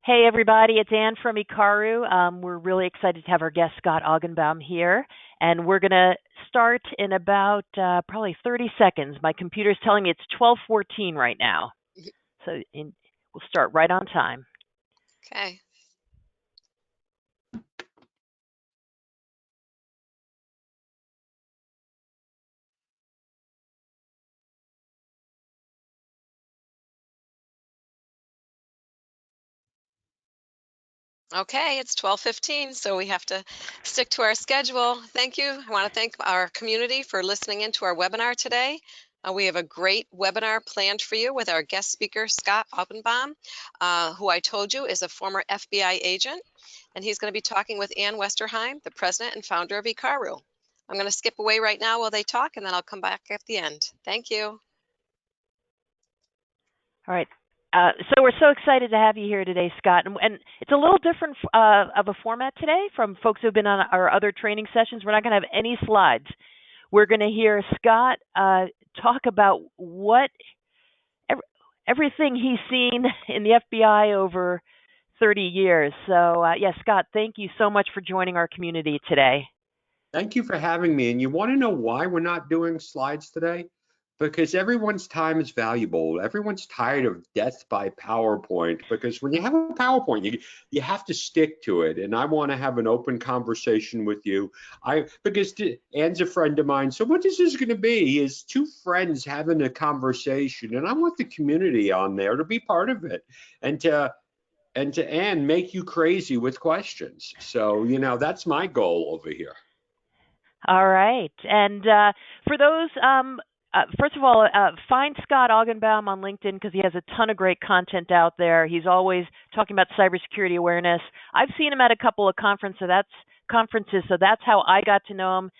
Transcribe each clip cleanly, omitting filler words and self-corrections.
Hey everybody, it's Ann from Ikaru. We're really excited to have our guest Scott Augenbaum here, and we're going to start in about probably 30 seconds. My computer's telling me it's 12:14 right now, so we'll start right on time. Okay. Okay, it's 12:15, so we have to stick to our schedule. Thank you. I want to thank our community for listening into our webinar today. We have a great webinar planned for you with our guest speaker, Scott Augenbaum, who I told you is a former FBI agent, and he's going to be talking with Ann Westerheim, the president and founder of Ikaru. I'm going to skip away right now while they talk, and then I'll come back at the end. Thank you. All right. So we're so excited to have you here today, Scott. And it's a little different of a format today from folks who've been on our other training sessions. We're not going to have any slides. We're going to hear Scott talk about everything he's seen in the FBI over 30 years. So, yes, Scott, thank you so much for joining our community today. Thank you for having me. And you want to know why we're not doing slides today? Because everyone's time is valuable. Everyone's tired of death by PowerPoint, because when you have a PowerPoint, you have to stick to it. And I want to have an open conversation with you. Because Ann's a friend of mine. So what this is going to be is two friends having a conversation. And I want the community on there to be part of it. And to Ann, make you crazy with questions. So, that's my goal over here. All right. And for those, first of all, find Scott Augenbaum on LinkedIn because he has a ton of great content out there. He's always talking about cybersecurity awareness. I've seen him at a couple of conferences, so that's how I got to know him.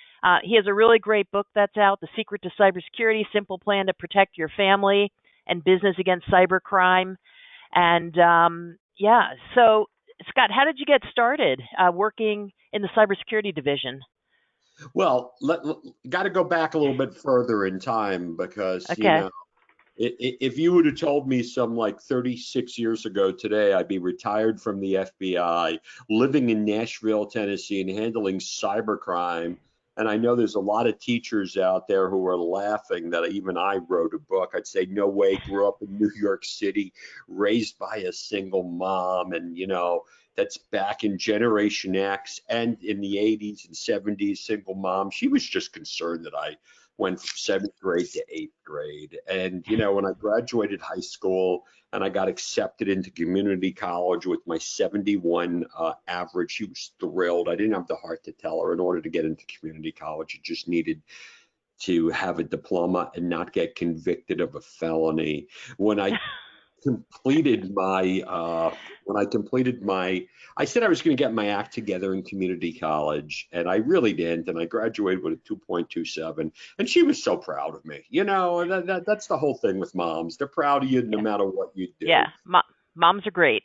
He has a really great book that's out, The Secret to Cybersecurity, Simple Plan to Protect Your Family and Business Against Cybercrime. And yeah, so Scott, how did you get started working in the cybersecurity division? Well, got to go back a little bit further in time because, Okay. If you would have told me some like 36 years ago today, I'd be retired from the FBI, living in Nashville, Tennessee, and handling cybercrime. And I know there's a lot of teachers out there who are laughing that even I wrote a book. I'd say, no way, grew up in New York City, raised by a single mom. And, that's back in Generation X and in the 80s and 70s, single mom. She was just concerned that I went from 7th grade to 8th grade. And, when I graduated high school and I got accepted into community college with my 71 average, she was thrilled. I didn't have the heart to tell her in order to get into community college, you just needed to have a diploma and not get convicted of a felony. When I completed my I said I was going to get my act together in community college, and I really didn't, and I graduated with a 2.27, and she was so proud of me. That's the whole thing with moms. They're proud of you no matter what you do. Yeah, moms are great.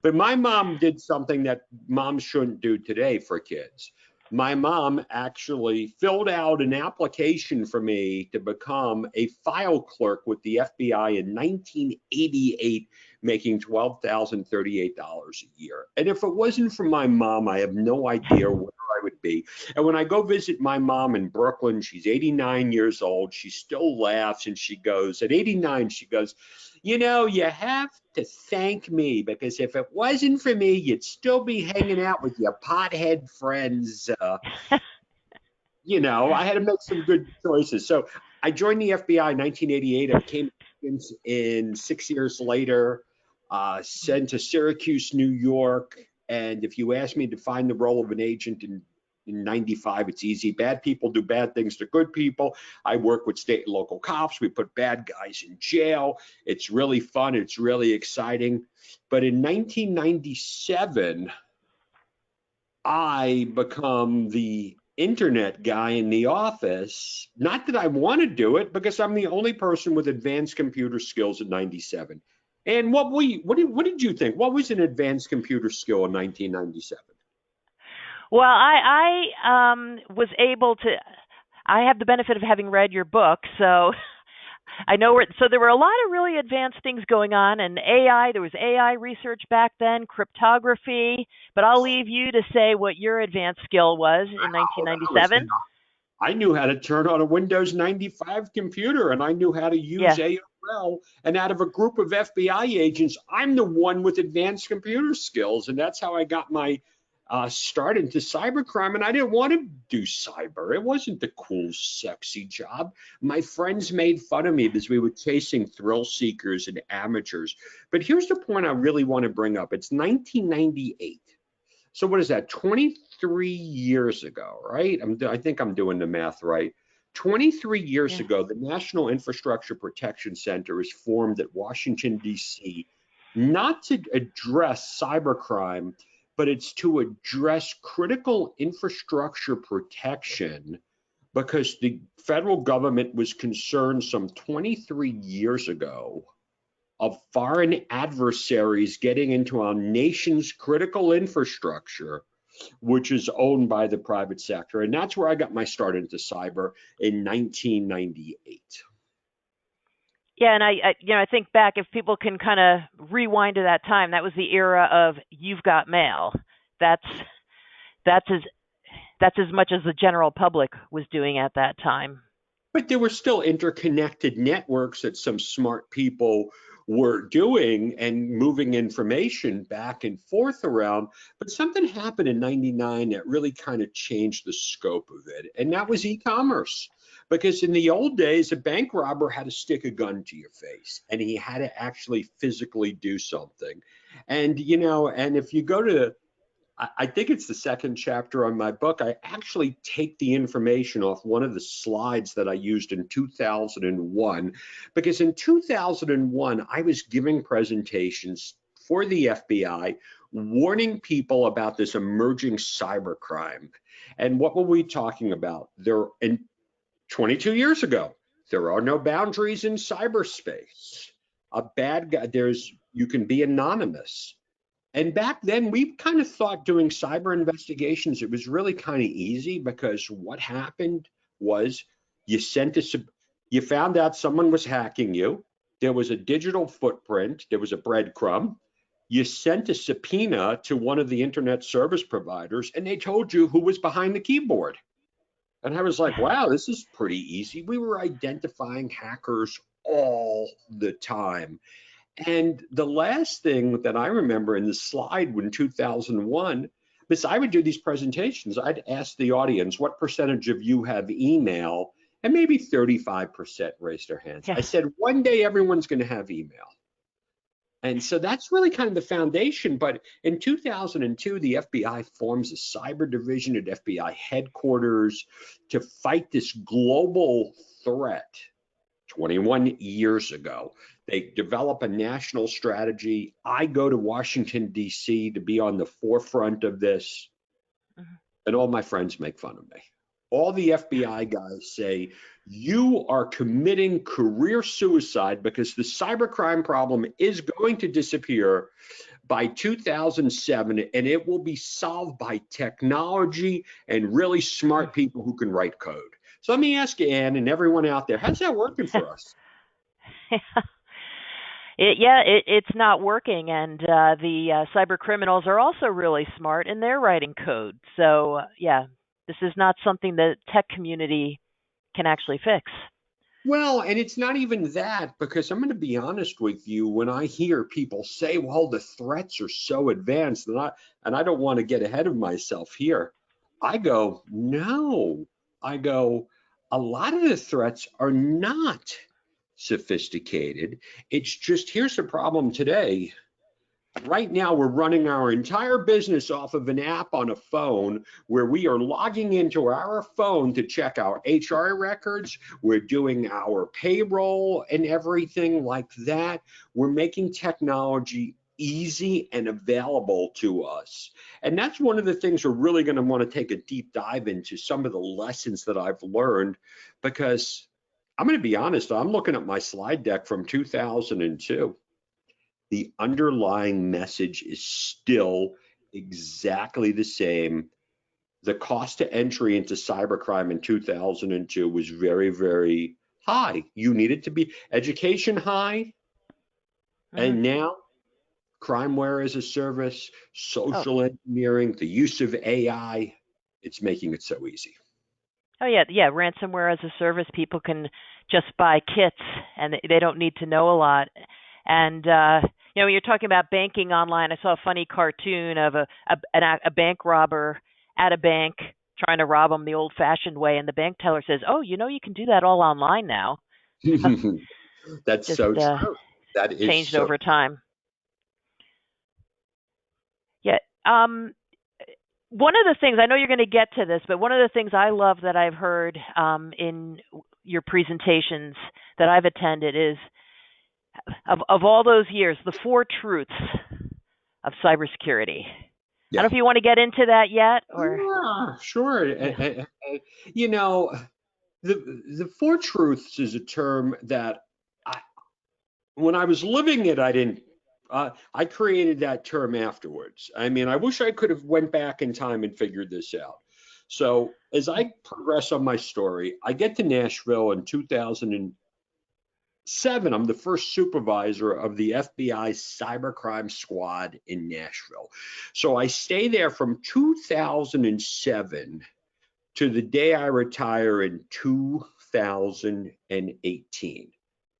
But my mom did something that moms shouldn't do today for kids. My mom actually filled out an application for me to become a file clerk with the FBI in 1988, making $12,038 a year. And if it wasn't for my mom, I have no idea where I would be. And when I go visit my mom in Brooklyn, she's 89 years old. She still laughs, and she goes, at 89, she goes, you have to thank me, because if it wasn't for me, you'd still be hanging out with your pothead friends. I had to make some good choices. So I joined the FBI in 1988. I became in 6 years later, sent to Syracuse, New York. And if you ask me to define the role of an agent in 95, it's easy. Bad people do bad things to good people. I work with state and local cops. We put bad guys in jail. It's really fun. It's really exciting. But in 1997, I become the internet guy in the office. Not that I want to do it, because I'm the only person with advanced computer skills in 97. And what did you think? What was an advanced computer skill in 1997? Well, I was able to. I have the benefit of having read your book, so I know so there were a lot of really advanced things going on, and AI, there was AI research back then, cryptography, but I'll leave you to say what your advanced skill was in was 1997. I knew how to turn on a Windows 95 computer, and I knew how to use Yeah. AOL. And out of a group of FBI agents, I'm the one with advanced computer skills. And that's how I got my start into cybercrime. And I didn't want to do cyber. It wasn't the cool, sexy job. My friends made fun of me because we were chasing thrill seekers and amateurs. But here's the point I really want to bring up. It's 1998. So what is that? 23 years ago, right? I think I'm doing the math right. 23 years Yeah. ago, the National Infrastructure Protection Center is formed at Washington, D.C., not to address cybercrime, but it's to address critical infrastructure protection because the federal government was concerned some 23 years ago of foreign adversaries getting into our nation's critical infrastructure, which is owned by the private sector. And that's where I got my start into cyber in 1998. Yeah, and I think back, if people can kind of rewind to that time, that was the era of you've got mail. That's as much as the general public was doing at that time. But there were still interconnected networks that some smart people were doing and moving information back and forth around. But something happened in 99 that really kind of changed the scope of it. And that was e-commerce. Because in the old days, a bank robber had to stick a gun to your face and he had to actually physically do something. And, and if you go to I think it's the second chapter on my book. I actually take the information off one of the slides that I used in 2001, because in 2001, I was giving presentations for the FBI, warning people about this emerging cybercrime. And what were we talking about? In 22 years ago, there are no boundaries in cyberspace. A bad guy, you can be anonymous. And back then, we kind of thought doing cyber investigations, it was really kind of easy, because what happened was you found out someone was hacking you. There was a digital footprint. There was a breadcrumb. You sent a subpoena to one of the internet service providers, and they told you who was behind the keyboard. And I was like, wow, this is pretty easy. We were identifying hackers all the time. And the last thing that I remember in the slide in 2001, because I would do these presentations, I'd ask the audience, what percentage of you have email? And maybe 35% raised their hands. Yeah. I said, one day everyone's going to have email. And so that's really kind of the foundation. But in 2002, the FBI forms a cyber division at FBI headquarters to fight this global threat. 21 years ago. They develop a national strategy. I go to Washington, D.C. to be on the forefront of this, and all my friends make fun of me. All the FBI guys say, you are committing career suicide, because the cybercrime problem is going to disappear by 2007, and it will be solved by technology and really smart people who can write code. So let me ask you, Ann, and everyone out there, how's that working for us? It's not working, and the cyber criminals are also really smart, and they're writing code. So this is not something the tech community can actually fix. Well, and it's not even that, because I'm going to be honest with you, when I hear people say, well, the threats are so advanced, and I don't want to get ahead of myself here, I go, no. A lot of the threats are not sophisticated. It's just, here's the problem today. Right now, we're running our entire business off of an app on a phone, where we are logging into our phone to check our HR records. We're doing our payroll and everything like that. We're making technology easy and available to us. And that's one of the things we're really going to want to take a deep dive into, some of the lessons that I've learned, because I'm going to be honest, I'm looking at my slide deck from 2002. The underlying message is still exactly the same. The cost to entry into cybercrime in 2002 was very, very high. You needed to be education high. And now crimeware as a service, social engineering, the use of AI, it's making it so easy. Oh yeah, yeah. Ransomware as a service, people can just buy kits and they don't need to know a lot. And when you're talking about banking online, I saw a funny cartoon of a bank robber at a bank trying to rob them the old-fashioned way, and the bank teller says, "Oh, you can do that all online now." That's Just so true. That is changed so. over time. Yeah. One of the things, I know you're going to get to this, but one of the things I love that I've heard in your presentations that I've attended is of all those years, the 4 truths of cybersecurity. I don't know if you want to get into that yet, or Yeah, sure. yeah. You know, the 4 truths is a term that when I was living it, I didn't. I created that term afterwards. I mean, I wish I could have went back in time and figured this out. So as I progress on my story, I get to Nashville in 2007. I'm the first supervisor of the FBI cybercrime squad in Nashville. So I stay there from 2007 to the day I retire in 2018.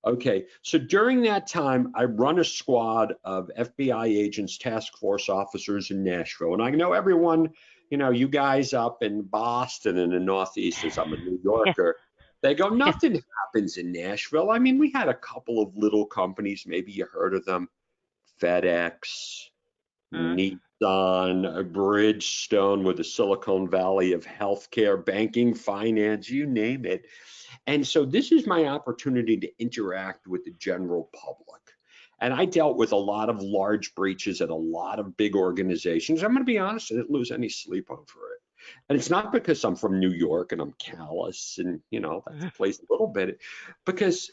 Okay, so during that time, I run a squad of FBI agents, task force officers in Nashville. And I know everyone, you guys up in Boston and the Northeast, as I'm a New Yorker, they go, nothing happens in Nashville. I mean, we had a couple of little companies, maybe you heard of them, FedEx, Nissan, Bridgestone, with the Silicon Valley of healthcare, banking, finance, you name it. And so this is my opportunity to interact with the general public. And I dealt with a lot of large breaches at a lot of big organizations. I'm going to be honest, I didn't lose any sleep over it. And it's not because I'm from New York and I'm callous and, that's plays a little bit, because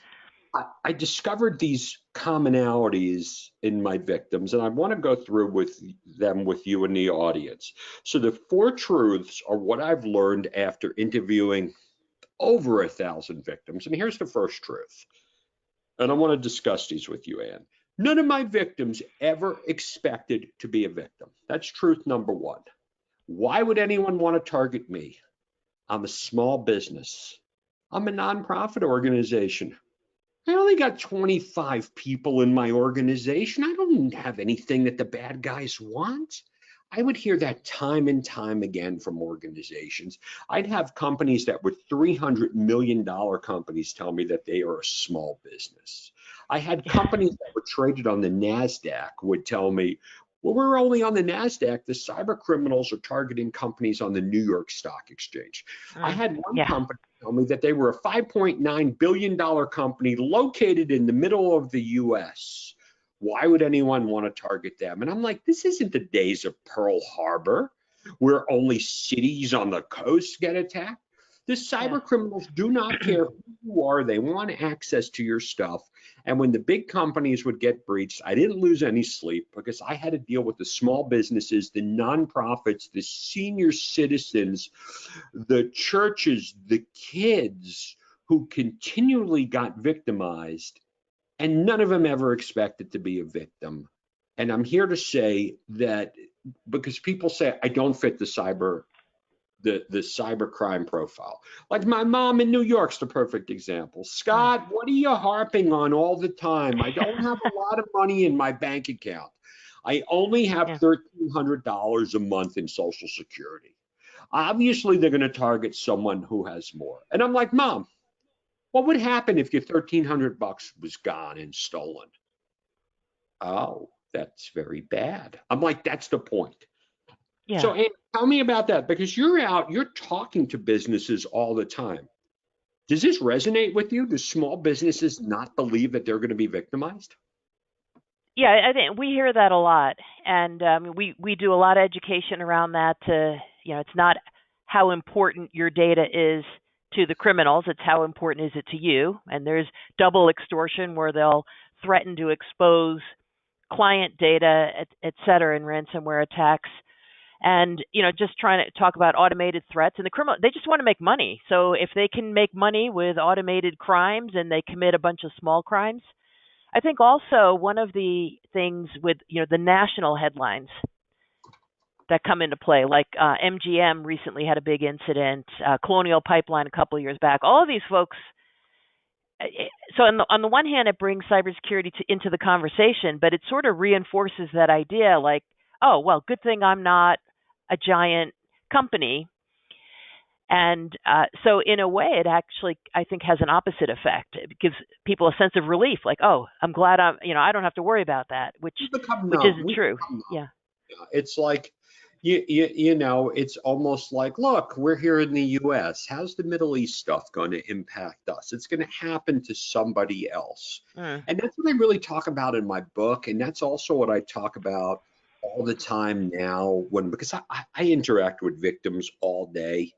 I discovered these commonalities in my victims, and I want to go through with them with you in the audience. So the 4 truths are what I've learned after interviewing over 1,000 victims. And here's the first truth. And I want to discuss these with you, Ann. None of my victims ever expected to be a victim. That's truth number 1. Why would anyone want to target me? I'm a small business. I'm a nonprofit organization. I only got 25 people in my organization. I don't have anything that the bad guys want. I would hear that time and time again from organizations. I'd have companies that were $300 million companies tell me that they are a small business. I had companies that were traded on the NASDAQ would tell me, well, we're only on the NASDAQ. The cyber criminals are targeting companies on the New York Stock Exchange. I had one company tell me that they were a $5.9 billion company located in the middle of the US. Why would anyone want to target them? And I'm like, this isn't the days of Pearl Harbor, where only cities on the coast get attacked. The cyber criminals do not care who you are. They want access to your stuff. And when the big companies would get breached, I didn't lose any sleep because I had to deal with the small businesses, the nonprofits, the senior citizens, the churches, the kids who continually got victimized, and none of them ever expected to be a victim. And I'm here to say that because people say I don't fit the cybercrime profile. Like my mom in New York's the perfect example. Scott, what are you harping on all the time? I don't have a lot of money in my bank account. I only have $1,300 a month in Social Security. Obviously, they're going to target someone who has more. And I'm like, Mom, what would happen if your $1,300 was gone and stolen? Oh, that's very bad. I'm like, that's the point. So, Ann, tell me about that, because you're talking to businesses all the time. Does this resonate with you? Do small businesses not believe that they're going to be victimized? Yeah, I think we hear that a lot, and we do a lot of education around that. It's not how important your data is to the criminals; it's how important is it to you. And there's double extortion, where they'll threaten to expose client data, et cetera, in ransomware attacks. and just trying to talk about automated threats. And the criminal, they just want to make money. So if they can make money with automated crimes and they commit a bunch of small crimes, I think also one of the things with the national headlines that come into play, like MGM recently had a big incident, Colonial Pipeline a couple of years back. All of these folks. So on the one hand, it brings cybersecurity into the conversation, but it sort of reinforces that idea, like, oh, well, good thing I'm not a giant company. And so in a way, it actually, I think, has an opposite effect. It gives people a sense of relief, like, oh, I'm glad I don't have to worry about that, which isn't true. Yeah. It's like, it's almost like, look, we're here in the US. How's the Middle East stuff going to impact us? It's going to happen to somebody else. And that's what I really talk about in my book. And that's also what I talk about all the time now, because I interact with victims all day,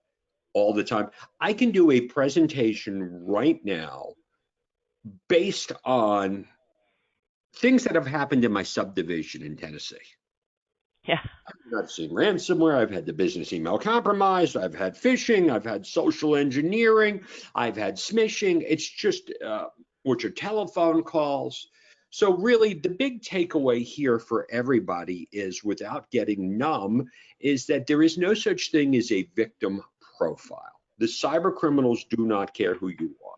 all the time. I can do a presentation right now based on things that have happened in my subdivision in Tennessee. Yeah. I've seen ransomware. I've had the business email compromised. I've had phishing. I've had social engineering. I've had smishing. It's just, which are telephone calls. So really the big takeaway here for everybody is, without getting numb, is that there is no such thing as a victim profile. The cyber criminals do not care who you are.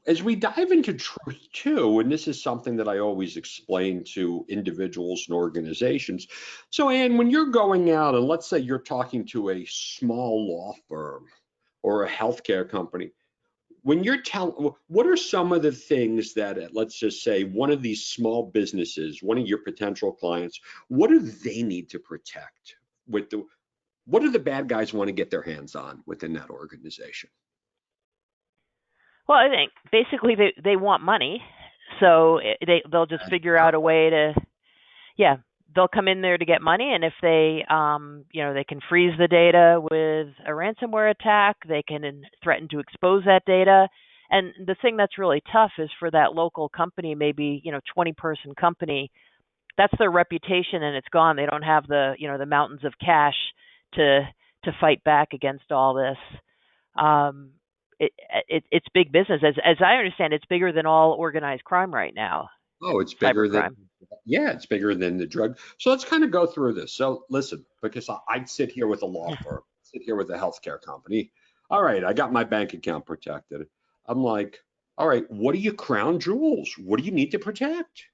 As we dive into truth too, and this is something that I always explain to individuals and organizations. So Ann, when you're going out and let's say you're talking to a small law firm or a healthcare company, when you're telling, what are some of the things that, let's just say one of these small businesses, one of your potential clients, what do they need to protect? What do the bad guys want to get their hands on within that organization? Well, I think basically they want money, so they'll just figure out a way to, they'll come in there to get money, and if they they can freeze the data with a ransomware attack, they can threaten to expose that data. And the thing that's really tough is for that local company, maybe 20-person company, that's their reputation and it's gone. They don't have the the mountains of cash to fight back against all this. It's big business. As I understand, it's bigger than all organized crime right now. Oh, it's bigger than, it's bigger than the drug. So let's kind of go through this. So listen, because I'd sit here with a law firm, sit here with a healthcare company. All right, I got my bank account protected. I'm like, all right, what are your crown jewels? What do you need to protect?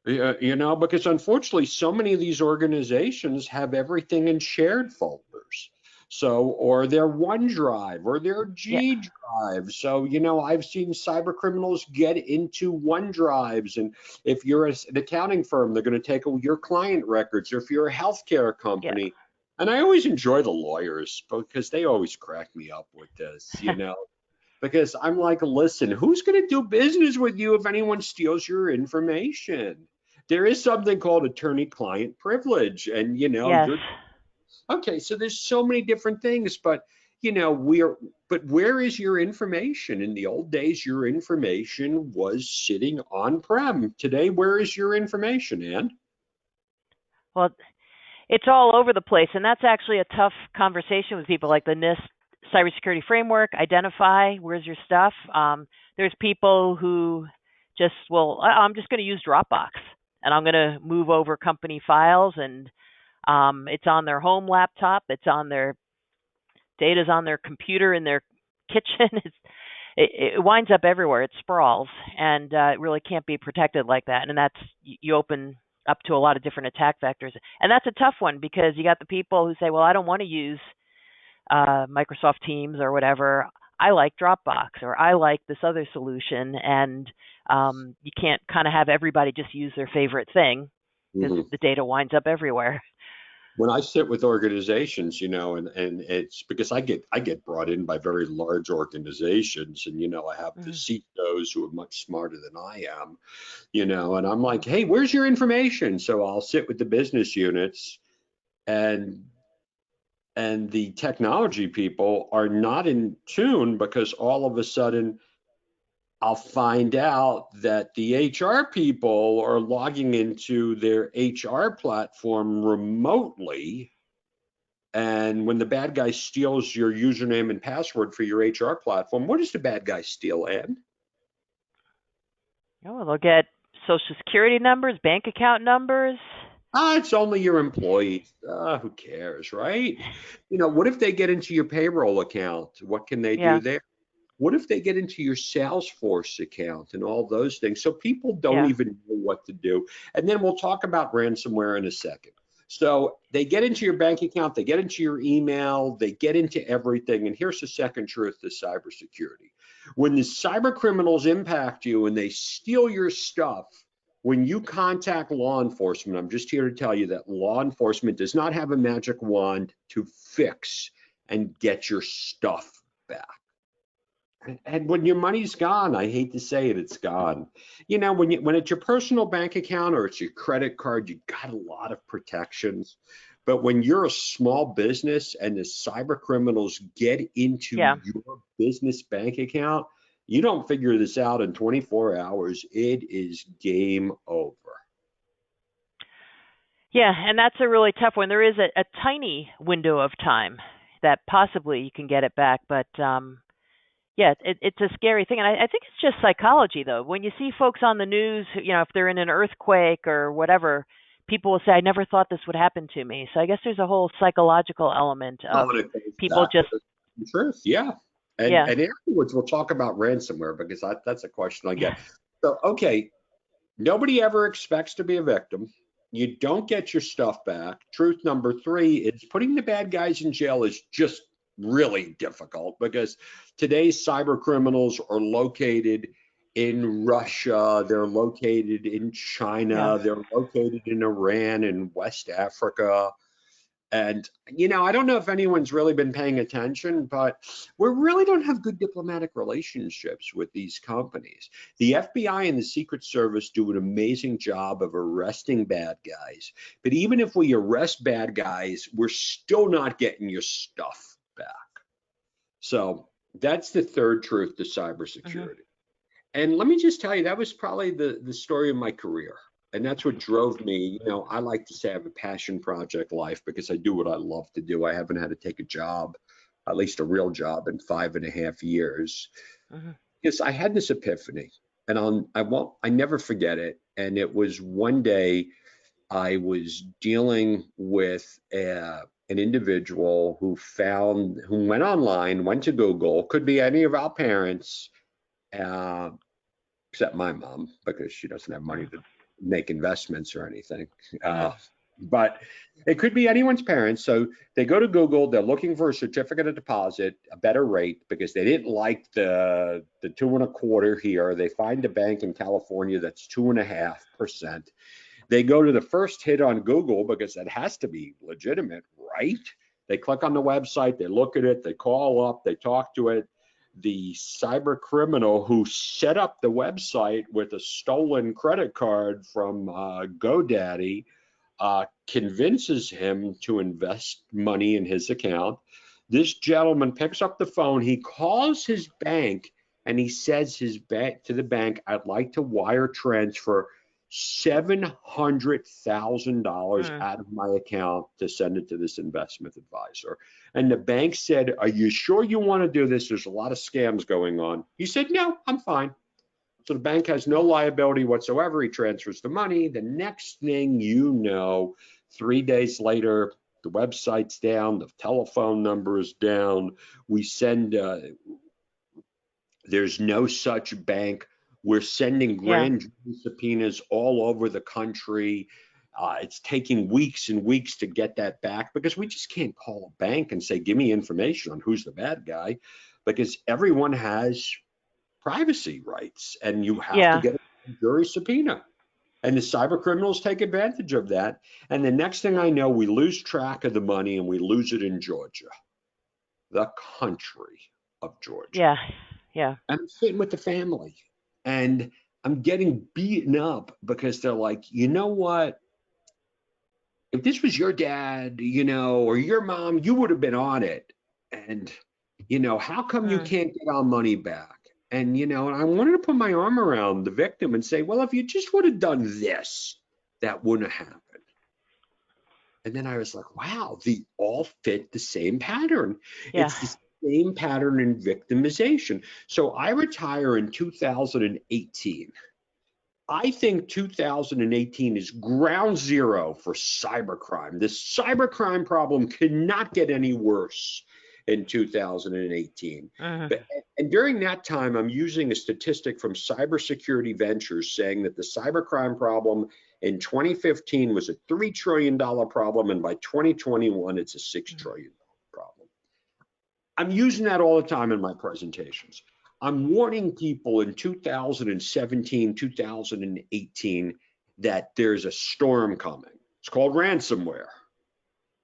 Because unfortunately, so many of these organizations have everything in shared folders. So, or their OneDrive or their G Drive. So, I've seen cyber criminals get into OneDrives. And if you're an accounting firm, they're going to take your client records. Or if you're a healthcare company. And I always enjoy the lawyers because they always crack me up with this, because I'm like, listen, who's going to do business with you if anyone steals your information? There is something called attorney-client privilege. And, okay, so there's so many different things, but but where is your information? In the old days, your information was sitting on-prem. Today, where is your information, Ann? Well, it's all over the place, and that's actually a tough conversation with people, like the NIST cybersecurity framework. Identify where's your stuff. There's people who just I'm just going to use Dropbox, and I'm going to move over company files, and it's on their home laptop. It's on their data's on their computer in their kitchen. It winds up everywhere. It sprawls, and it really can't be protected like that. And that's, you open up to a lot of different attack vectors. And that's a tough one because you got the people who say, well, I don't want to use Microsoft Teams or whatever. I like Dropbox, or I like this other solution. And you can't kind of have everybody just use their favorite thing because the data winds up everywhere. When I sit with organizations, and it's because I get brought in by very large organizations, and I have the CEOs who are much smarter than I am, and I'm like, hey, where's your information? So I'll sit with the business units, and the technology people are not in tune because all of a sudden I'll find out that the HR people are logging into their HR platform remotely. And when the bad guy steals your username and password for your HR platform, what does the bad guy steal, Ann? Oh, well, they'll get social security numbers, bank account numbers. It's only your employees. Who cares, right? What if they get into your payroll account? What can they do Yeah, there? What if they get into your Salesforce account and all those things? So people don't yeah, even know what to do. And then we'll talk about ransomware in a second. So they get into your bank account, they get into your email, they get into everything. And here's the second truth to cybersecurity. When the cyber criminals impact you and they steal your stuff, when you contact law enforcement, I'm just here to tell you that law enforcement does not have a magic wand to fix and get your stuff back. And when your money's gone, I hate to say it, it's gone. When it's your personal bank account or it's your credit card, you got a lot of protections. But when you're a small business and the cyber criminals get into yeah. your business bank account, you don't figure this out in 24 hours, it is game over. Yeah, and that's a really tough one. There is a tiny window of time that possibly you can get it back, but yeah, it's a scary thing. And I think it's just psychology, though. When you see folks on the news, if they're in an earthquake or whatever, people will say, I never thought this would happen to me. So I guess there's a whole psychological element Oh, of and it goes people back to just, the truth, yeah. And yeah, and afterwards we'll talk about ransomware because that's a question I get. So, okay, nobody ever expects to be a victim. You don't get your stuff back. Truth number three is putting the bad guys in jail is just really difficult because today's cyber criminals are located in Russia, they're located in yeah, China, they're located in Iran and West Africa. And, I don't know if anyone's really been paying attention, but we really don't have good diplomatic relationships with these companies. The FBI and the Secret Service do an amazing job of arresting bad guys. But even if we arrest bad guys, we're still not getting your stuff back. So that's the third truth to hmm cybersecurity. And let me just tell you, that was probably the story of my career. And that's what drove me. I like to say I have a passion project life because I do what I love to do. I haven't had to take a job, at least a real job, in 5.5 years. hmm Because I had this epiphany, and I never forget it. And it was one day I was dealing with an individual who went online, went to Google, could be any of our parents, uh, except my mom, because she doesn't have money to make investments or anything. hmm But it could be anyone's parents. So they go to Google, they're looking for a certificate of deposit, a better rate, because they didn't like the 2.25% here. They find a bank in California that's 2.5%. They go to the first hit on Google because that has to be legitimate, right? They click on the website, they look at it, they call up, they talk to it. The cyber criminal who set up the website with a stolen credit card from GoDaddy convinces him to invest money in his account. This gentleman picks up the phone, he calls his bank, and he says to the bank, I'd like to wire transfer $700,000 mm out of my account to send it to this investment advisor. And the bank said, are you sure you want to do this? There's a lot of scams going on. He said, no, I'm fine. So the bank has no liability whatsoever. He transfers the money. The next thing you know, 3 days later, the website's down, the telephone number is down. We send, there's no such bank. We're sending yeah, grand jury subpoenas all over the country. It's taking weeks and weeks to get that back because we just can't call a bank and say, give me information on who's the bad guy, because everyone has privacy rights and you have to yeah. get a jury subpoena. And the cyber criminals take advantage of that. And the next thing I know, we lose track of the money and we lose it in Georgia, the country of Georgia. Yeah, yeah, I'm sitting with the family and I'm getting beaten up because they're like, you know what? If this was your dad, or your mom, you would have been on it. And, how come you mm can't get our money back? And, and I wanted to put my arm around the victim and say, well, if you just would have done this, that wouldn't have happened. And then I was like, wow, they all fit the same pattern. Yeah. It's the same pattern in victimization. So I retire in 2018. I think 2018 is ground zero for cybercrime. The cybercrime problem cannot get any worse in 2018. And during that time, I'm using a statistic from Cybersecurity Ventures saying that the cybercrime problem in 2015 was a $3 trillion problem, and by 2021, it's a $6 trillion problem. I'm using that all the time in my presentations. I'm warning people in 2017, 2018 that there's a storm coming. It's called ransomware.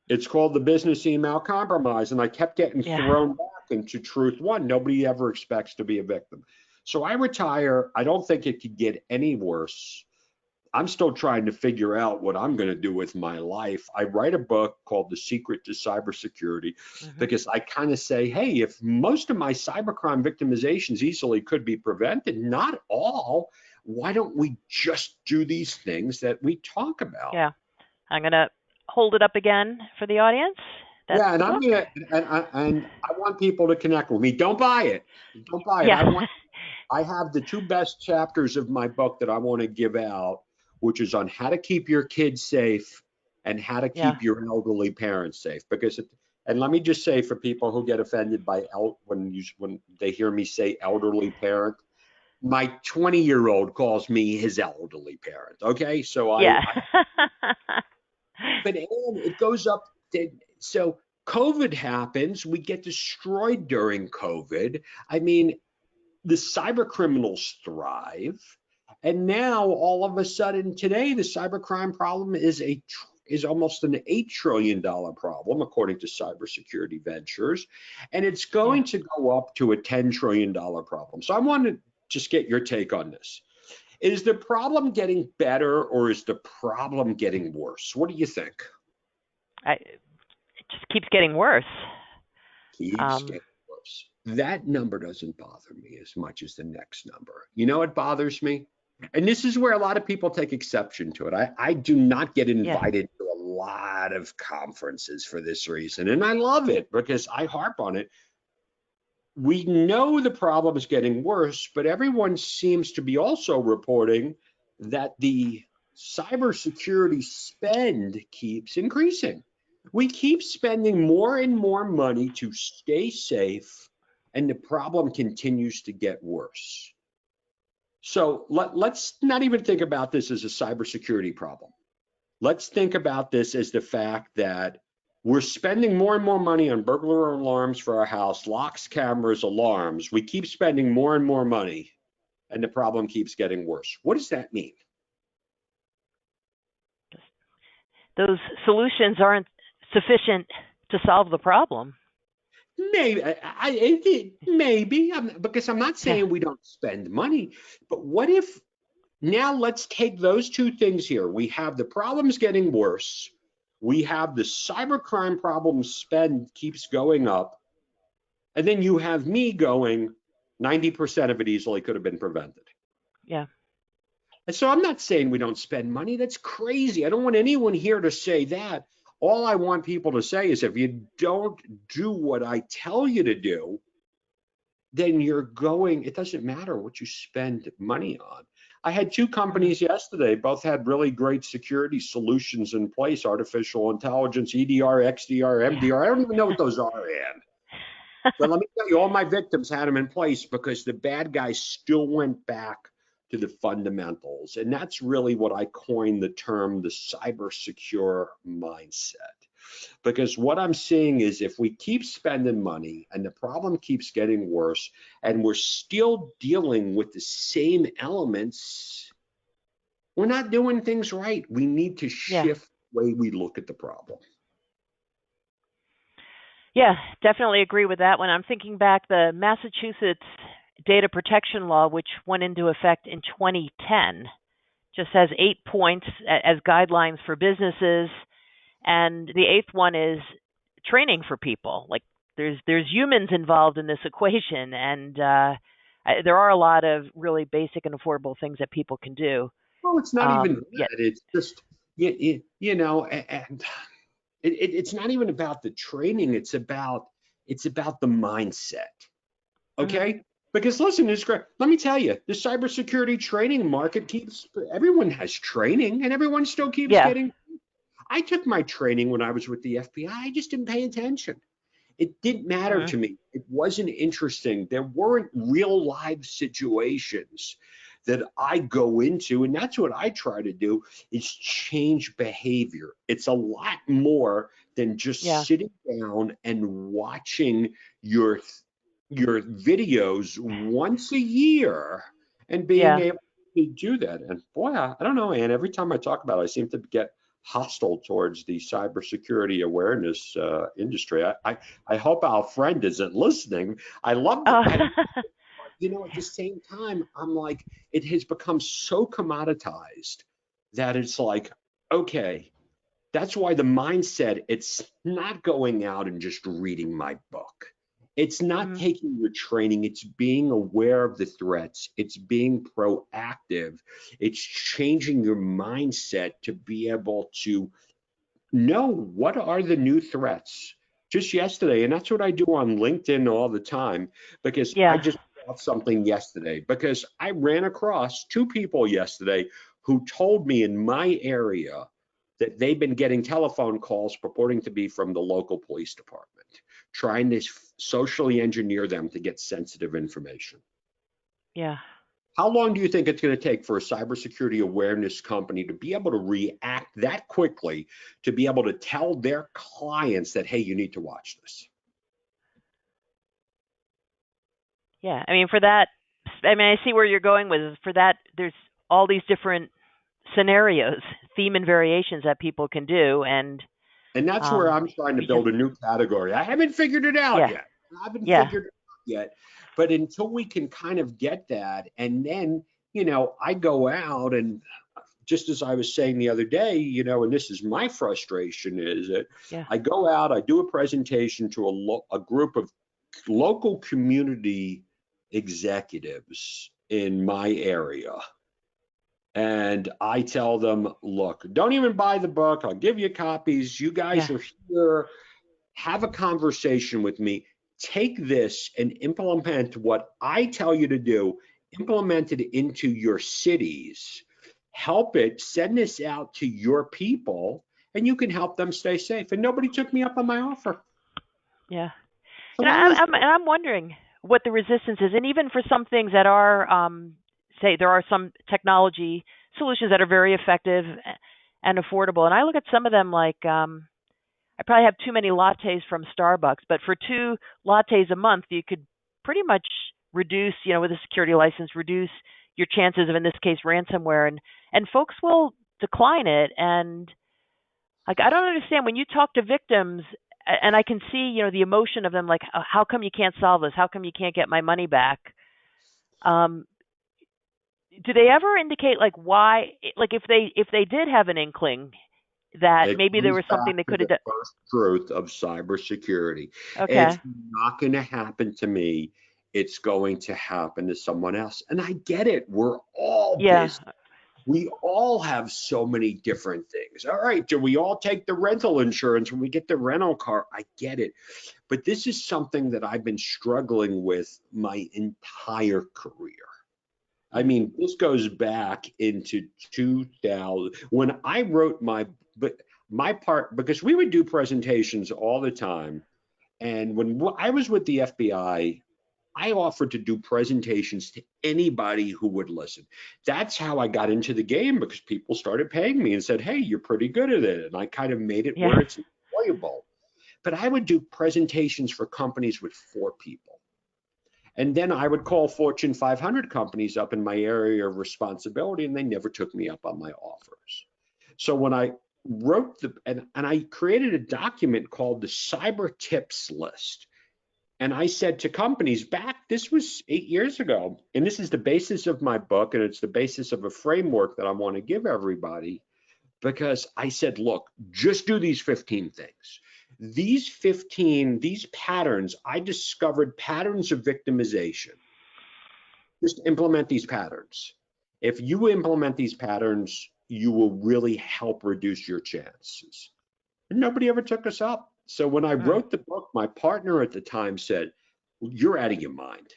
It's called the business email compromise, and I kept getting thrown back into truth one. Nobody ever expects to be a victim. So I retire. I don't think it could get any worse. I'm still trying to figure out what I'm going to do with my life. I write a book called The Secret to Cybersecurity because I kind of say, hey, if most of my cybercrime victimizations easily could be prevented, not all, why don't we just do these things that we talk about? Yeah. I'm going to hold it up again for the audience. That's and I'm going to, and I want people to connect with me. Don't buy it. Don't buy it. I have the two best chapters of my book that I want to give out, which is on how to keep your kids safe and how to keep your elderly parents safe. Because, and let me just say for people who get offended by when they hear me say elderly parent, my 20-year-old calls me his elderly parent. Okay, so but it goes up. So COVID happens. We get destroyed during COVID. I mean, the cyber criminals thrive. And now all of a sudden today, the cybercrime problem is almost an $8 trillion problem, according to Cybersecurity Ventures. And it's going to go up to a $10 trillion problem. So I want to just get your take on this. Is the problem getting better or is the problem getting worse? What do you think? It just keeps getting worse. Keeps getting worse. That number doesn't bother me as much as the next number. You know what bothers me? And this is where a lot of people take exception to it. I do not get invited to a lot of conferences for this reason. And I love it because I harp on it. We know the problem is getting worse, but everyone seems to be also reporting that the cybersecurity spend keeps increasing. We keep spending more and more money to stay safe, and the problem continues to get worse. So let's not even think about this as a cybersecurity problem. Let's think about this as the fact that we're spending more and more money on burglar alarms for our house, locks, cameras, alarms. We keep spending more and more money, and the problem keeps getting worse. What does that mean? Those solutions aren't sufficient to solve the problem. Maybe, because I'm not saying we don't spend money, but what if now let's take those two things here. We have the problems getting worse. We have the cybercrime problem spend keeps going up. And then you have me going, 90% of it easily could have been prevented. Yeah. And so I'm not saying we don't spend money. That's crazy. I don't want anyone here to say that. All I want people to say is if you don't do what I tell you to do, then it doesn't matter what you spend money on. I had two companies yesterday, both had really great security solutions in place, artificial intelligence, EDR, XDR, MDR. I don't even know what those are, Ann. But let me tell you, all my victims had them in place because the bad guys still went back to the fundamentals. And that's really what I coined the term, the cyber secure mindset. Because what I'm seeing is if we keep spending money and the problem keeps getting worse and we're still dealing with the same elements, we're not doing things right. We need to shift the way we look at the problem. Yeah, definitely agree with that one. I'm thinking back, the Massachusetts data protection law, which went into effect in 2010, just has 8 points as guidelines for businesses. And the 8th one is training for people. Like there's humans involved in this equation. And I there are a lot of really basic and affordable things that people can do. Well, it's not even Yeah, that. It's just, you know, and it's not even about the training. It's about the mindset. hmm Okay. Because listen, it's great. Let me tell you, the cybersecurity training market everyone has training and everyone still keeps yeah, getting. I took my training when I was with the FBI. I just didn't pay attention. It didn't matter hmm to me. It wasn't interesting. There weren't real live situations that I go into, and that's what I try to do is change behavior. It's a lot more than just yeah, sitting down and watching your your videos once a year and being yeah. able to do that. And boy, I don't know, Ann, every time I talk about it, I seem to get hostile towards the cybersecurity awareness industry. I hope our friend isn't listening. I love Oh, it. You know, at the same time, I'm like, it has become so commoditized that it's like, okay, that's why the mindset, it's not going out and just reading my book. It's not mhm. taking your training, it's being aware of the threats, it's being proactive, it's changing your mindset to be able to know what are the new threats. Just yesterday, and that's what I do on LinkedIn all the time, because I Yeah, just saw something yesterday, because I ran across two people yesterday who told me in my area that they've been getting telephone calls purporting to be from the local police department, trying to socially engineer them to get sensitive information. yeah. How long do you think it's going to take for a cybersecurity awareness company to be able to react that quickly to be able to tell their clients that, hey, you need to watch this? Yeah, I mean, for that, I mean, I see where you're going with it. For that. There's all these different scenarios, theme and variations that people can do, and And that's where I'm trying to we just, build a new category. I haven't figured it out yeah, yet. I haven't yeah, figured it out yet. But until we can kind of get that, and then, you know, I go out and just as I was saying the other day, you know, and this is my frustration is that yeah, I go out, I do a presentation to a group of local community executives in my area. And I tell them, look, don't even buy the book. I'll give you copies. You yeah, guys are here. Have a conversation with me. Take this and implement what I tell you to do, implement it into your cities. Help it, send this out to your people, and you can help them stay safe. And nobody took me up on my offer. yeah. So And that was I'm wondering what the resistance is, and even for some things that are, say, there are some technology solutions that are very effective and affordable, and I look at some of them like, I probably have too many lattes from Starbucks, but for 2 lattes a month, you could pretty much reduce, with a security license, reduce your chances of, in this case, ransomware, and folks will decline it. And like, I don't understand when you talk to victims, and I can see, the emotion of them, like, how come you can't solve this? How come you can't get my money back? Um, do they ever indicate like why, like if they did have an inkling that It maybe there comes was something back they to could have the done? first truth of cybersecurity. Okay. It's not going to happen to me. It's going to happen to someone else. And I get it. We're all Yeah. busy. We all have so many different things. All right, do we all take the rental insurance when we get the rental car? I get it. But this is something that I've been struggling with my entire career. I Mm. mean, this goes back into 2000 when I wrote but my part, because we would do presentations all the time. And when I was with the FBI, I offered to do presentations to anybody who would listen. That's how I got into the game because people started paying me and said, hey, you're pretty good at it. And I kind of made it Yeah. where it's enjoyable. But I would do presentations for companies with 4 people. And then I would call Fortune 500 companies up in my area of responsibility, and they never took me up on my offers. So when I wrote and I created a document called the Cyber Tips List. And I said to companies this was 8 years ago, and this is the basis of my book, and it's the basis of a framework that I want to give everybody, because I said, look, just do these 15 things. These patterns, I discovered patterns of victimization Just implement these patterns. If you implement these patterns, you will really help reduce your chances. And nobody ever took us up. So when I wrote the book, my partner at the time said, well, you're out of your mind.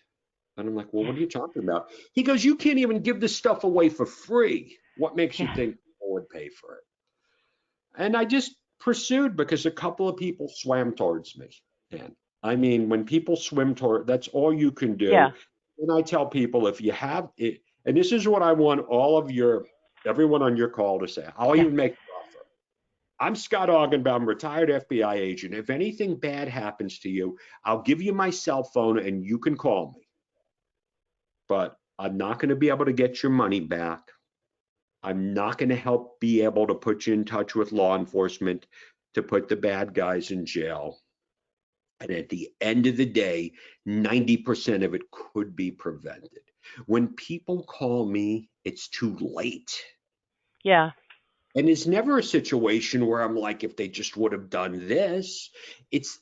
And I'm like, well, what are you talking about? He goes, you can't even give this stuff away for free. What makes you think people would pay for it? And I just pursued because a couple of people swam towards me. And I mean, when people swim toward, that's all you can do. Yeah. And I tell people, if you have it, and this is what I want all of everyone on your call to say, I'll even make an offer. I'm Scott Augenbaum, retired FBI agent. If anything bad happens to you, I'll give you my cell phone and you can call me. But I'm not going to be able to get your money back. I'm not going to be able to put you in touch with law enforcement to put the bad guys in jail. And at the end of the day, 90% of it could be prevented. When people call me, it's too late. Yeah. And it's never a situation where I'm like, if they just would have done this,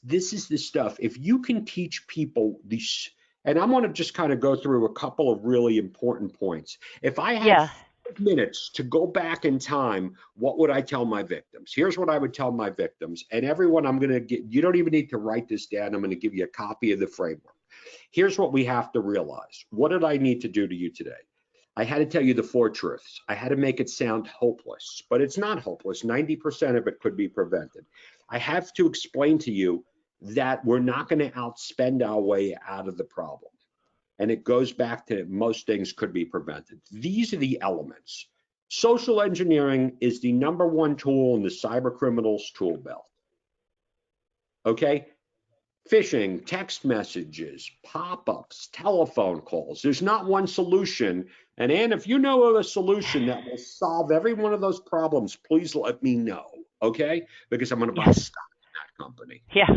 this is the stuff. If you can teach people these, and I want to just kind of go through a couple of really important points. If I had 5 minutes to go back in time, what would I tell my victims? Here's what I would tell my victims. And everyone, I'm going to get, you don't even need to write this down. I'm going to give you a copy of the framework. Here's what we have to realize. What did I need to do to you today? I had to tell you the 4 truths. I had to make it sound hopeless, but it's not hopeless. 90% of it could be prevented. I have to explain to you that we're not going to outspend our way out of the problem. And it goes back to most things could be prevented. These are the elements. Social engineering is the #1 tool in the cyber criminals tool belt. Okay? Phishing, text messages, pop-ups, telephone calls. There's not one solution. And Ann, if you know of a solution that will solve every one of those problems, please let me know, okay? Because I'm going to buy stock in that company. Yeah.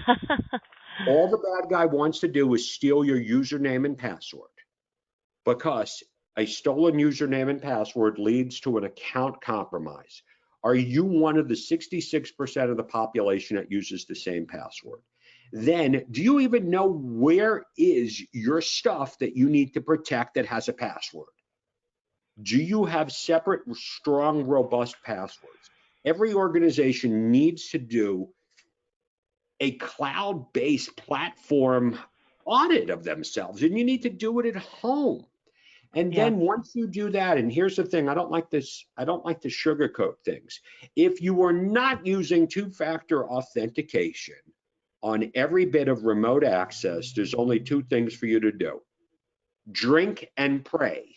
All the bad guy wants to do is steal your username and password, because a stolen username and password leads to an account compromise. Are you one of the 66% of the population that uses the same password? Then do you even know where is your stuff that you need to protect that has a password? Do you have separate, strong, robust passwords? Every organization needs to do a cloud-based platform audit of themselves, and you need to do it at home. And then once you do that, and here's the thing, I don't like to sugarcoat things. If you are not using 2-factor authentication on every bit of remote access, there's only 2 things for you to do: drink and pray,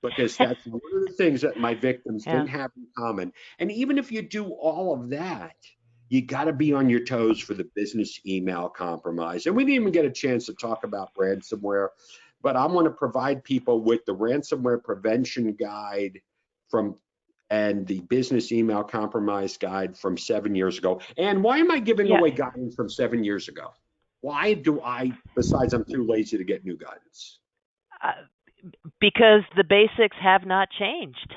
because that's one of the things that my victims didn't have in common. And even if you do all of that, you got to be on your toes for the business email compromise. And we didn't even get a chance to talk about ransomware, but I want to provide people with the ransomware prevention guide and the business email compromise guide from 7 years ago. And why am I giving away guidance from 7 years ago? Why do I, besides I'm too lazy to get new guidance? Because the basics have not changed.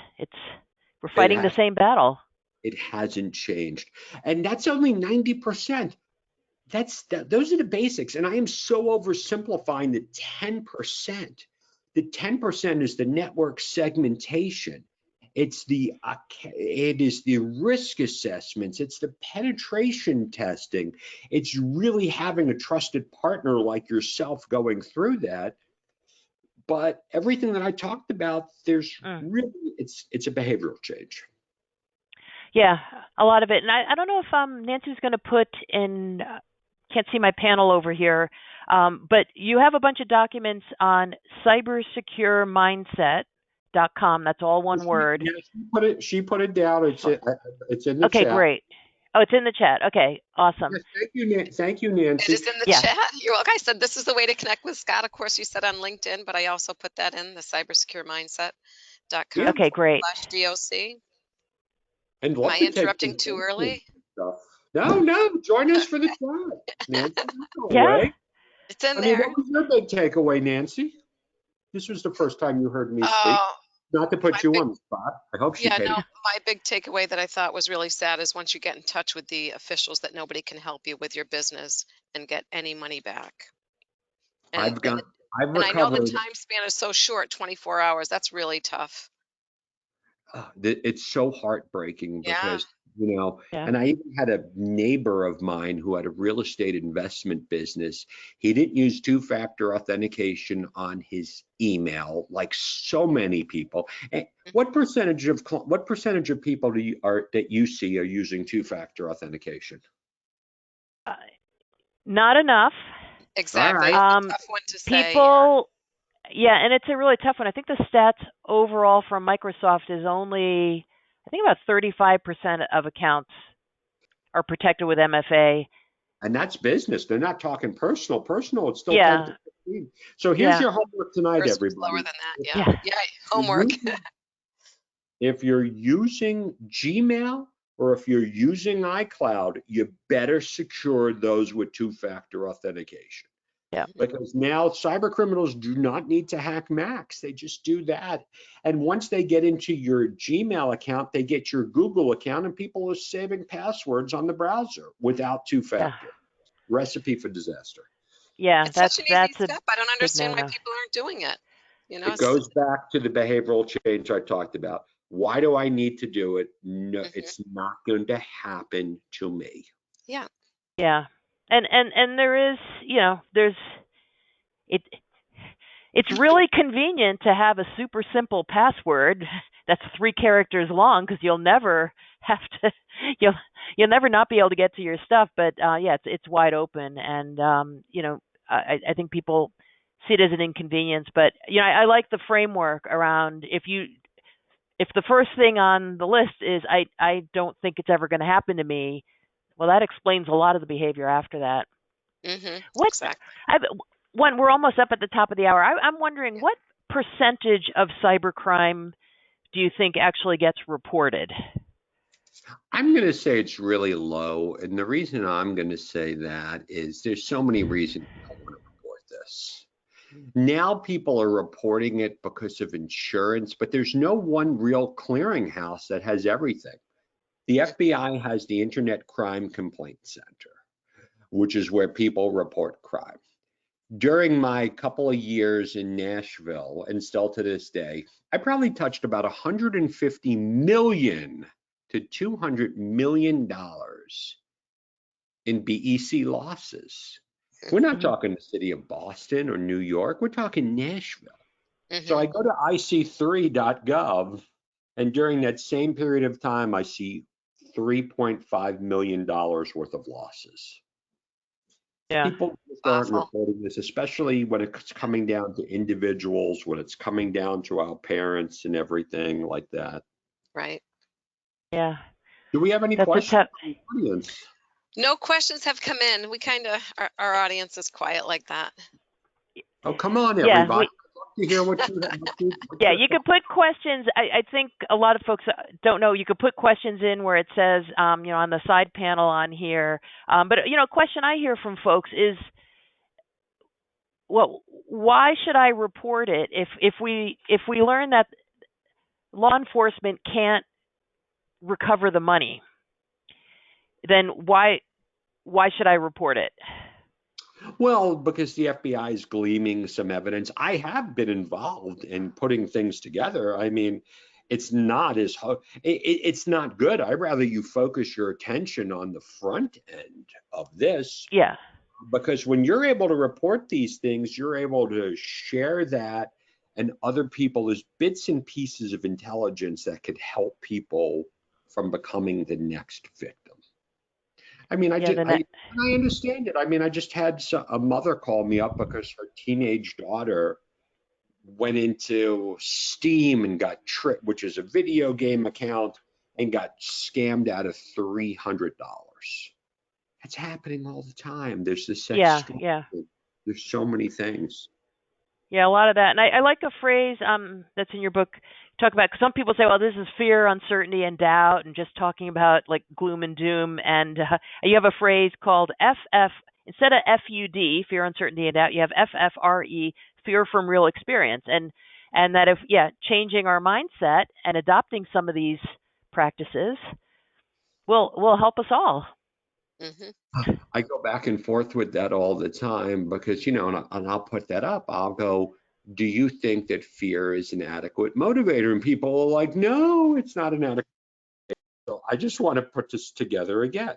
We're fighting the same battle. It hasn't changed. And that's only 90%. Those are the basics. And I am so oversimplifying the 10%. The 10% is the network segmentation. It is the risk assessments. It's the penetration testing. It's really having a trusted partner like yourself going through that. But everything that I talked about, there's really, it's a behavioral change. Yeah, a lot of it. And I don't know if Nancy's going to put in, can't see my panel over here, but you have a bunch of documents on cybersecuremindset.com. That's all one word. Yeah, she put it down. It's in the chat. Okay, great. Oh, it's in the chat. Okay, awesome. Yes, thank you, Nancy. It is in the chat. You're welcome. I said this is the way to connect with Scott. Of course, you said on LinkedIn, but I also put that in the cybersecuremindset.com. Okay, great. /DOC. And am I interrupting too early? No. Join us for the chat, Nancy. It's in there. What was your big takeaway, Nancy? This was the first time you heard me speak. Not to put you on the spot. I hope she paid. My big takeaway that I thought was really sad is once you get in touch with the officials that nobody can help you with your business and get any money back. And I've And I know the recovered. time span is so short, 24 hours. That's really tough. It's so heartbreaking Yeah. because, you know, Yeah. and I even had a neighbor of mine who had a real estate investment business. He didn't use two-factor authentication on his email like so many people. And what percentage of people that you see are using two-factor authentication? Not enough. All Exactly. right. It's a tough one to say. People, yeah, and it's a really tough one. I think the stats overall from Microsoft is only, I think about 35% of accounts are protected with MFA. And that's business. They're not talking personal. Personal, it's still 10 Yeah, to 15. So here's yeah, your homework tonight, Yours was lower everybody. than that. Yeah. yeah, Yeah. Homework. If you're using Gmail or if you're using iCloud, you better secure those with two-factor authentication. yeah, Because now cyber criminals do not need to hack Macs. They just do that. And once they get into your Gmail account, they get your Google account, and people are saving passwords on the browser without yeah, two-factor. Recipe for disaster. yeah. It's such an easy That's a step. I don't big understand why no-no. people aren't doing it. You know, It goes back to the behavioral change I talked about. Why do I need to do it? No, it's not going to happen to me. yeah. Yeah, and there is, there's it. It's really convenient to have a super simple password that's 3 characters long because you'll never have to you'll never not be able to get to your stuff. But yeah, it's wide open, and I think people see it as an inconvenience. But I like the framework around if the first thing on the list is I don't think it's ever going to happen to me. Well, that explains a lot of the behavior after that. What Exactly. we're almost up at the top of the hour. I'm wondering what percentage of cybercrime do you think actually gets reported? I'm going to say it's really low. And the reason I'm going to say that is there's so many reasons I don't want to report this. Now people are reporting it because of insurance, but there's no one real clearinghouse that has everything. The FBI has the Internet Crime Complaint Center, which is where people report crime. During my couple of years in Nashville, and still to this day, I probably touched about 150 million to $200 million in BEC losses. We're not talking the city of Boston or New York, we're talking Nashville. So I go to ic3.gov, and during that same period of time, I see $3.5 million worth of losses. Yeah. People just aren't Awful. reporting this, especially when it's coming down to individuals, when it's coming down to our parents and everything like that. Right. Yeah. Do we have any That's a questions tough. from the audience? No questions have come in. We kind of, our audience is quiet like that. Oh, come on, Yeah, everybody. I'd love to hear what you yeah, you could put questions. I think a lot of folks don't know. You could put questions in where it says, on the side panel on here. But a question I hear from folks is, well, why should I report it if we learn that law enforcement can't recover the money? Then why should I report it? Well, because the FBI is gleaming some evidence. I have been involved in putting things together. I mean, it's not it's not good. I'd rather you focus your attention on the front end of this, Yeah. because when you're able to report these things, you're able to share that and other people as bits and pieces of intelligence that could help people from becoming the next victim. I mean, I understand it. I mean, I just had a mother call me up because her teenage daughter went into Steam and got tricked, which is a video game account, and got scammed out of $300. That's happening all the time. There's the sex. Yeah. There's so many things. Yeah, a lot of that. And I like a phrase that's in your book. Talk about, 'cause some people say, well, this is fear, uncertainty, and doubt, and just talking about like gloom and doom. And you have a phrase called FF, instead of FUD, fear, uncertainty, and doubt, you have FFRE, fear from real experience. And that changing our mindset and adopting some of these practices will help us all. I go back and forth with that all the time because, you know, and I'll put that up. I'll go, do you think that fear is an adequate motivator? And people are like, no, it's not an adequate. So I just want to put this together again.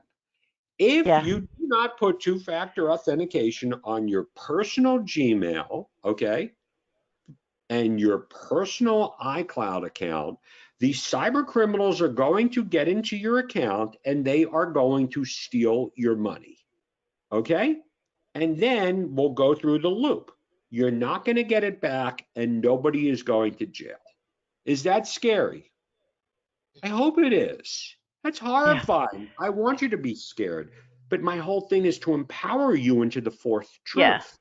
If Yeah. you do not put two-factor authentication on your personal Gmail, okay, and your personal iCloud account, these cyber criminals are going to get into your account and they are going to steal your money, okay? And then we'll go through the loop. You're not going to get it back and nobody is going to jail. Is that scary? I hope it is. That's horrifying. I want you to be scared. But my whole thing is to empower you into the fourth Yeah. truth.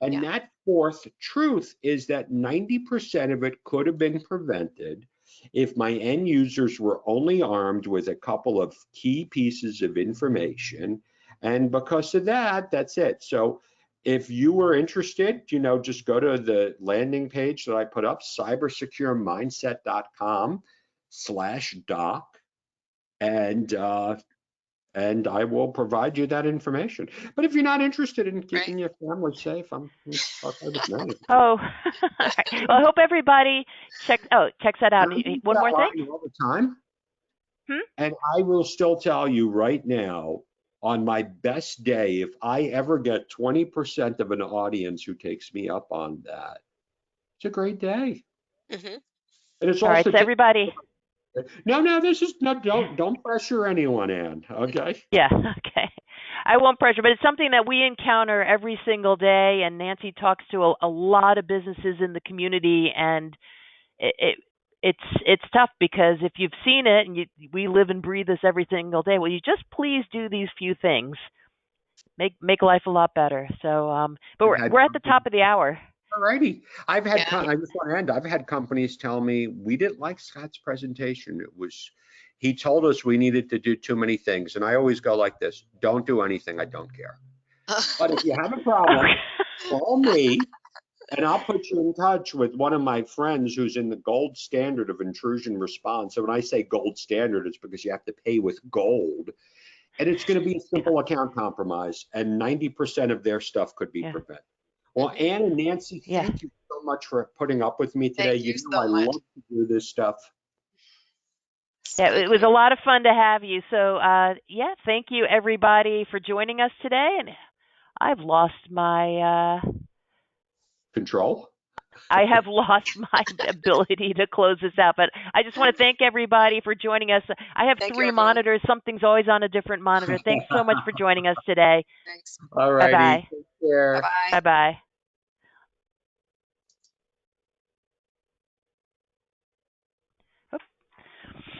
And that fourth truth is that 90% of it could have been prevented if my end users were only armed with a couple of key pieces of information. And because of that, that's it. So if you were interested, you know, just go to the landing page that I put up, cybersecuremindset.com/doc, and I will provide you that information. But if you're not interested in keeping your family safe, it's okay with me. Oh, all right. Well, I hope everybody checks that out. I use One that more thing. line all the time, Hmm? and I will still tell you right now, on my best day, if I ever get 20% of an audience who takes me up on that, it's a great day. And it's All right, also so everybody. no, this is no, don't pressure anyone, Ann. Okay. Yeah, okay. I won't pressure, but it's something that we encounter every single day, and Nancy talks to a lot of businesses in the community, and it's tough because if you've seen it and we live and breathe this every single day, well, you just please do these few things, make life a lot better. So, but we're at the top of the hour. All righty. I just want to end. I've had companies tell me we didn't like Scott's presentation. He told us we needed to do too many things. And I always go like this, don't do anything. I don't care. But if you have a problem, call me and I'll put you in touch with one of my friends who's in the gold standard of intrusion response. So when I say gold standard, it's because you have to pay with gold. And it's going to be a simple account compromise. And 90% of their stuff could be prevented. Well, Ann and Nancy, thank you so much for putting up with me today. Thank you know, so I much. love to do this stuff. Yeah, it was a lot of fun to have you. So, yeah, thank you everybody for joining us today. And I've lost my control. I have lost my ability to close this out, but I just want to thank everybody for joining us. I have three monitors. Something's always on a different monitor. Thanks so much for joining us today. Thanks. All righty. Bye-bye. Take care. Bye-bye. Bye-bye.